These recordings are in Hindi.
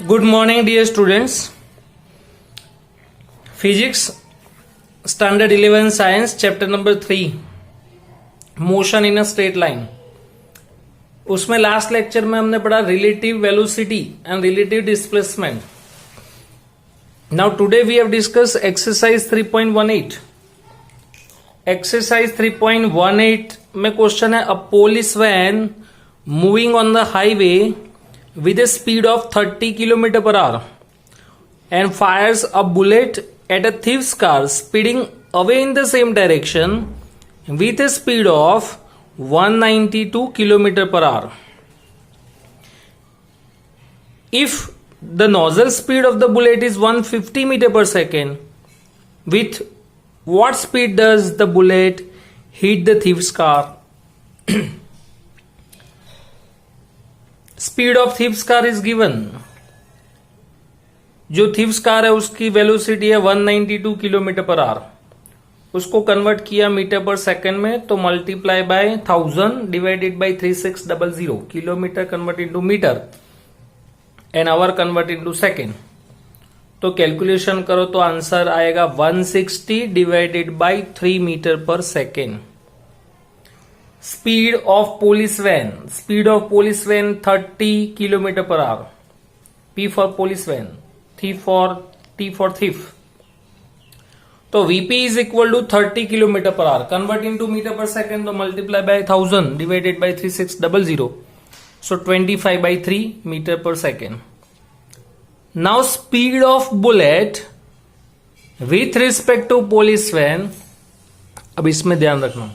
Good morning, dear students. Physics Standard 11 Science Chapter number 3 Motion in a straight line. उसमें लास्ट लेक्चर में हमने पढ़ा relative velocity and relative displacement. Now today we have discuss exercise 3.18. Exercise 3.18 में क्वेश्चन है, a police van moving on the highway with a speed of 30 km per hour and fires a bullet at a thief's car speeding away in the same direction with a speed of 192 km per hour. If the nozzle speed of the bullet is 150 meter per second, with what speed does the bullet hit the thief's car? Speed of thieves car is given. जो थीव्स कार है उसकी वेलोसिटी है 192 किलोमीटर पर आवर. उसको कन्वर्ट किया मीटर पर सेकंड में, तो multiply by 1000 divided by 3600. Kilometre convert into metre and hour convert into second. तो कैलकुलेशन करो तो आंसर आएगा 160 divided by 3 metre per second. Speed of police van, speed of police van 30 kilometre per hour. P for police van, T for thief. तो Vp is equal to 30 kilometre per hour. Convert into metre per second, तो multiply by 1000 divided by 3600. So 25/3 metre per second. Now speed of bullet with respect to police van. अब इसमें ध्यान रखना,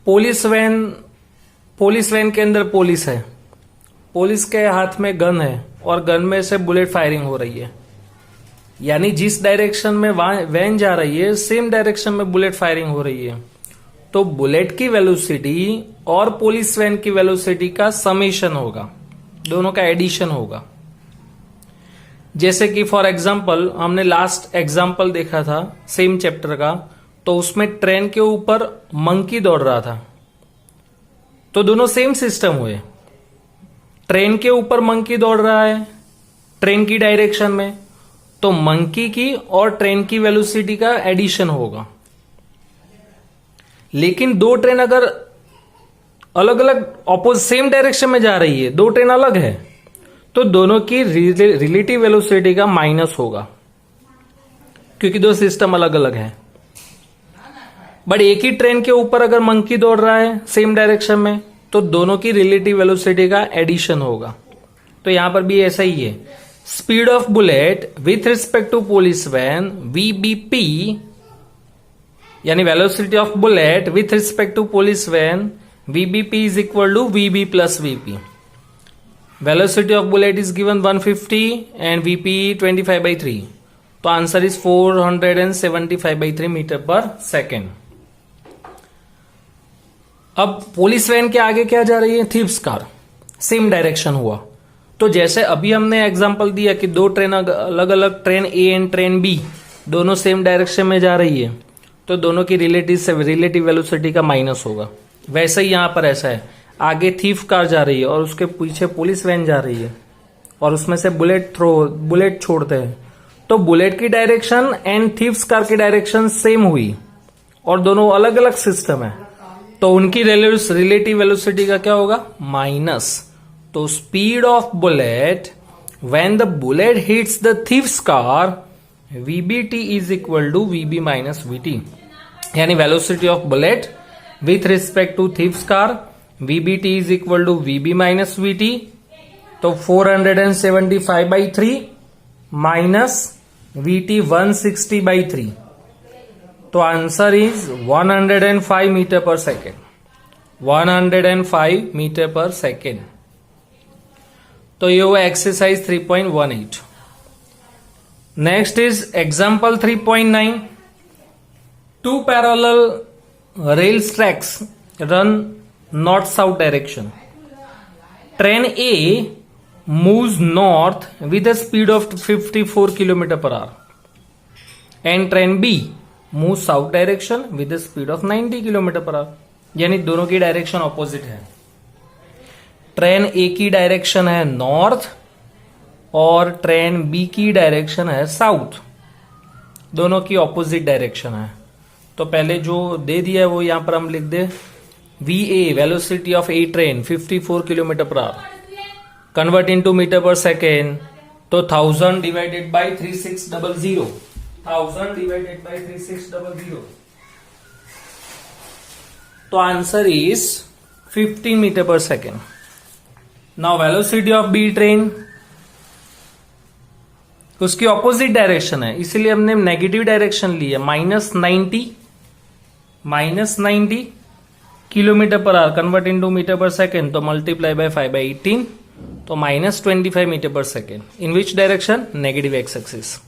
पुलिस वैन के अंदर पुलिस है, पुलिस के हाथ में गन है और गन में से बुलेट फायरिंग हो रही है. यानी जिस डायरेक्शन में वैन जा रही है सेम डायरेक्शन में बुलेट फायरिंग हो रही है. तो बुलेट की वेलोसिटी और पुलिस वैन की वेलोसिटी का समेशन होगा, दोनों का एडिशन होगा. जैसे कि फॉर एग्जांपल हमने लास्ट एग्जांपल देखा था सेम चैप्टर का, तो उसमें ट्रेन के ऊपर मंकी दौड़ रहा था. तो दोनों सेम सिस्टम हुए. ट्रेन के ऊपर मंकी दौड़ रहा है ट्रेन की डायरेक्शन में, तो मंकी की और ट्रेन की वेलोसिटी का एडिशन होगा. लेकिन दो ट्रेन अगर अलग अलग सेम डायरेक्शन में जा रही है, दो ट्रेन अलग है, तो दोनों की रिलेटिव वेलोसिटी का माइनस होगा, क्योंकि दो सिस्टम अलग अलग है. बट एक ही ट्रेन के ऊपर अगर मंकी दौड़ रहा है सेम डायरेक्शन में, तो दोनों की रिलेटिव वेलोसिटी का एडिशन होगा. तो यहां पर भी ऐसा ही है. Speed of bullet with respect to police van VBP, यानी velocity of bullet with respect to police van VBP is equal to VB plus VP. Velocity of bullet is given 150 and VP 25/3. तो answer is 475/3 metre per second. अब पुलिस वैन के आगे क्या जा रही है? Thieves car. सेम डायरेक्शन हुआ. तो जैसे अभी हमने एग्जांपल दिया कि दो ट्रेन अलग अलग, train A and train B दोनों सेम डायरेक्शन में जा रही है, तो दोनों की रिलेटिव वेलोसिटी का माइनस होगा. वैसे ही यहां पर ऐसा है, आगे थीफ कार जा रही है और उसके पीछे पुलिस वैन जा रही है और उसमें से बुलेट छोड़ते हैं, तो बुलेट की डायरेक्शन एंड थीव्स कार की डायरेक्शन सेम हुई और दोनों अलग अलग सिस्टम है, तो उनकी रिलेटिव वेलोसिटी का क्या होगा? माइनस. तो speed of bullet when the bullet hits the thief's car VBT is equal to VB minus VT. यानी velocity of bullet with respect to thief's car VBT is equal to VB minus VT. तो 475/3 माइनस VT 160/3. तो answer is 105 metre per second. 105 metre per second. तो ये हुआ exercise 3.18. Next is example 3.9. Two parallel rail tracks run north south direction. Train A moves north with a speed of 54 km per hour and train B moves south direction with a speed of 90 km per hour. यानी दोनों की डायरेक्शन ऑपोजिट है. ट्रेन ए की डायरेक्शन है नॉर्थ और ट्रेन बी की डायरेक्शन है साउथ, दोनों की ऑपोजिट डायरेक्शन है। तो पहले जो दे दिया है वो यहां पर हम लिख दे, VA velocity of a train 54 kilometre per hour, convert into metre per second, तो 1000 डिवाइडेड बाय 3600, 1000 डिवाइडेड बाय 3600, तो answer is 15 metre per second. Now velocity of B train, उसकी ऑपोजिट डायरेक्शन है, इसीलिए हमने नेगेटिव डायरेक्शन ली है, -90 kilometre per hour, convert into metre per second, तो मल्टीप्लाई बाय 5/18, तो -25 metre per second. In which direction? Negative x axis.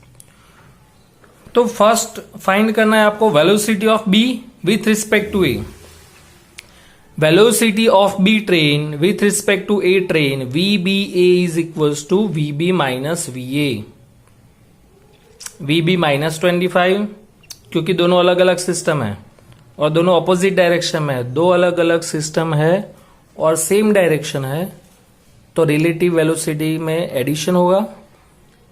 तो फर्स्ट फाइंड करना है आपको velocity of B with respect to A. Velocity of B train with respect to A train, VBA is equals to VB minus VA, VB -25, क्योंकि दोनों अलग अलग सिस्टम है और दोनों ऑपोजिट डायरेक्शन में है, दो अलग अलग सिस्टम है और सेम डायरेक्शन है, तो रिलेटिव वेलोसिटी में एडिशन होगा।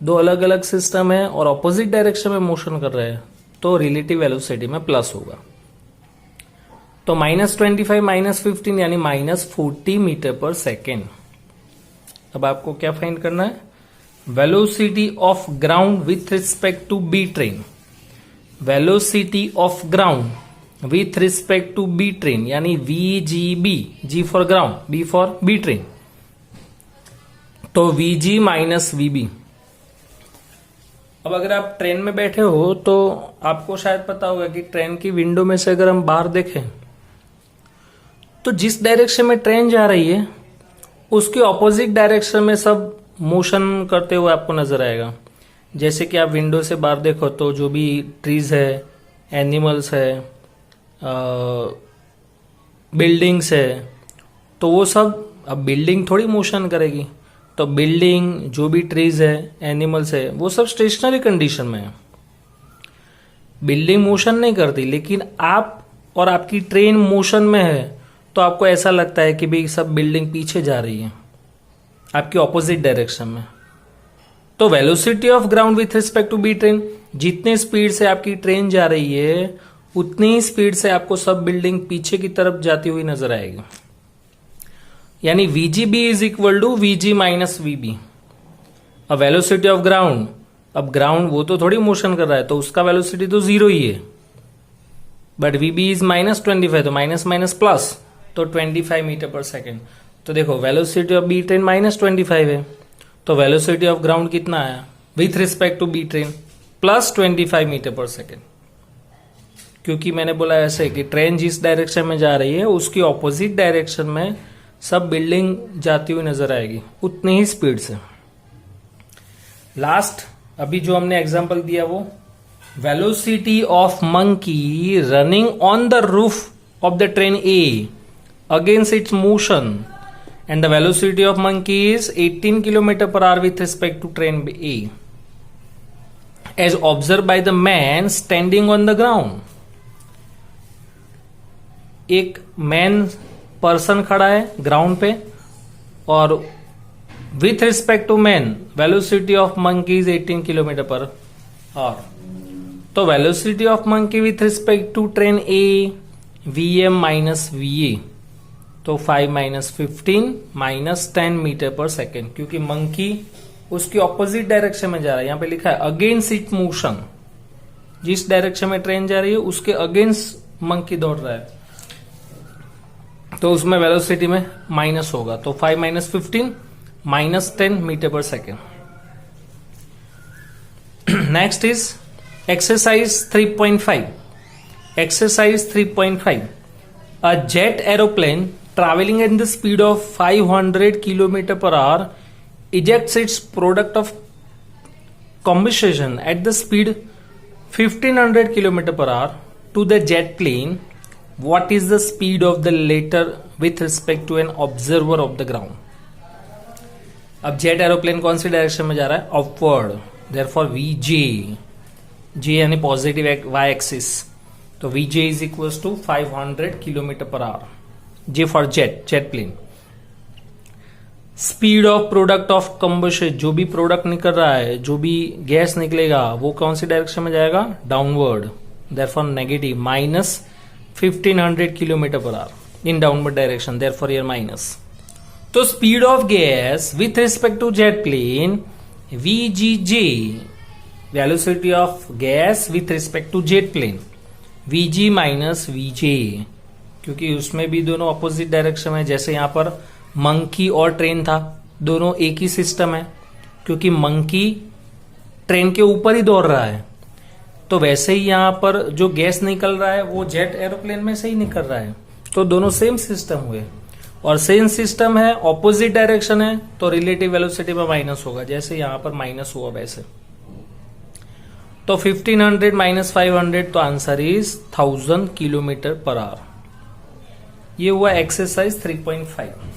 दो अलग अलग सिस्टम है और ऑपोजिट डायरेक्शन में मोशन कर रहे हैं, तो रिलेटिव वेलोसिटी में प्लस होगा। तो -25 -15 यानी -40 मीटर पर सेकेंड। अब आपको क्या फाइंड करना है? Velocity of ground with respect to B train, velocity of ground with respect to B train यानी VGB, G for ground, B for B train, तो VG माइनस VB। अब अगर आप ट्रेन में बैठे हो तो आपको शायद पता होगा कि ट्रेन की विंडो में से अगर हम बाहर देखें तो जिस डायरेक्शन में ट्रेन जा रही है उसके ऑपोजिट डायरेक्शन में सब मोशन करते हुए आपको नजर आएगा। जैसे कि आप विंडो से बाहर देखो तो जो भी ट्रीज है, एनिमल्स है, बिल्डिंग्स है, तो वो सब, अब बिल्डिंग थोड़ी मोशन करेगी, तो बिल्डिंग, जो भी ट्रीज है, एनिमल्स है, वो सब स्टेशनरी कंडीशन में है, बिल्डिंग मोशन नहीं करती। लेकिन आप और आपकी ट्रेन मोशन में है तो आपको ऐसा लगता है कि भाई सब बिल्डिंग पीछे जा रही है आपकी ऑपोजिट डायरेक्शन में। तो velocity of ground with respect to B train, जितने स्पीड से आपकी ट्रेन जा रही है उतनी ही स्पीड से आपको सब बिल्डिंग पीछे की तरफ जाती हुई नजर आएगी, यानी VGB is equal to VG minus VB। अब वेलोसिटी ऑफ ग्राउंड, अब ग्राउंड वो तो थोड़ी मोशन कर रहा है तो उसका वेलोसिटी तो 0 ही है, बट VB इज -25, तो माइनस माइनस प्लस, तो 25 मीटर पर सेकेंड। तो देखो वेलोसिटी ऑफ बी ट्रेन -25 है, तो वेलोसिटी ऑफ ग्राउंड कितना आया with respect to B train? +25 metre per second. क्योंकि मैंने बोला ऐसे कि ट्रेन जिस डायरेक्शन में जा रही है उसकी ऑपोजिट डायरेक्शन में सब बिल्डिंग जाती हुई नजर आएगी उतनी ही स्पीड से। लास्ट अभी जो हमने एग्जांपल दिया वो velocity of monkey running on the roof of the train A against it's motion and the velocity of monkey is 18 km per hour with respect to train A as observed by the man standing on the ground। एक मैन पर्सन खड़ा है ग्राउंड पे और with respect to man velocity of monkey is 18 kilometre per hour. तो velocity of monkey with respect to train ए VM माइनस VA, तो 5 - 15 -10 मीटर पर सेकेंड, क्योंकि मंकी उसकी ऑपोजिट डायरेक्शन में जा रहा है। यहां पे लिखा है अगेंस्ट इट मोशन, जिस डायरेक्शन में ट्रेन जा रही है उसके अगेंस्ट मंकी दौड़ रहा है, तो उसमें वेलोसिटी में माइनस होगा, तो 5 - 15 -10 metre per second. Next is exercise 3.5। Exercise 3.5, a jet aeroplane traveling at the speed of 500 km per hour ejects its product of combustion at the speed 1500 km per hour to the jet plane. What is the speed of the latter with respect to an observer of the ground? अब जेट एरोप्लेन कौन सी डायरेक्शन में जा रहा है? अपवर्ड, देयरफॉर VJ, J यानी पॉजिटिव y एक्सिस, तो VJ is equals to 500 kilometre per hour, J for jet, jet plane. Speed of product of combustion, जो भी प्रोडक्ट निकल रहा है, जो भी गैस निकलेगा वो कौन सी डायरेक्शन में जाएगा, downward, therefore negative, minus 1500 kilometre per hour in downward direction, therefore here minus. तो speed of gas with respect to jet plane VGJ, velocity of gas with respect to jet plane VG minus VJ, क्योंकि उसमें भी दोनों अपोजिट डायरेक्शन है। जैसे यहां पर मंकी और ट्रेन था, दोनों एक ही सिस्टम है, क्योंकि मंकी ट्रेन के ऊपर ही दौड़ रहा है, तो वैसे ही यहां पर जो गैस निकल रहा है वो जेट एरोप्लेन में से ही निकल रहा है, तो दोनों सेम सिस्टम हुए। और सेम सिस्टम है, ऑपोजिट डायरेक्शन है, तो रिलेटिव वेलोसिटी में माइनस होगा, जैसे यहां पर माइनस हुआ वैसे। तो 1500 माइनस 500, तो answer is 1000 kilometre per our. ये हुआ एक्सरसाइज 3.5।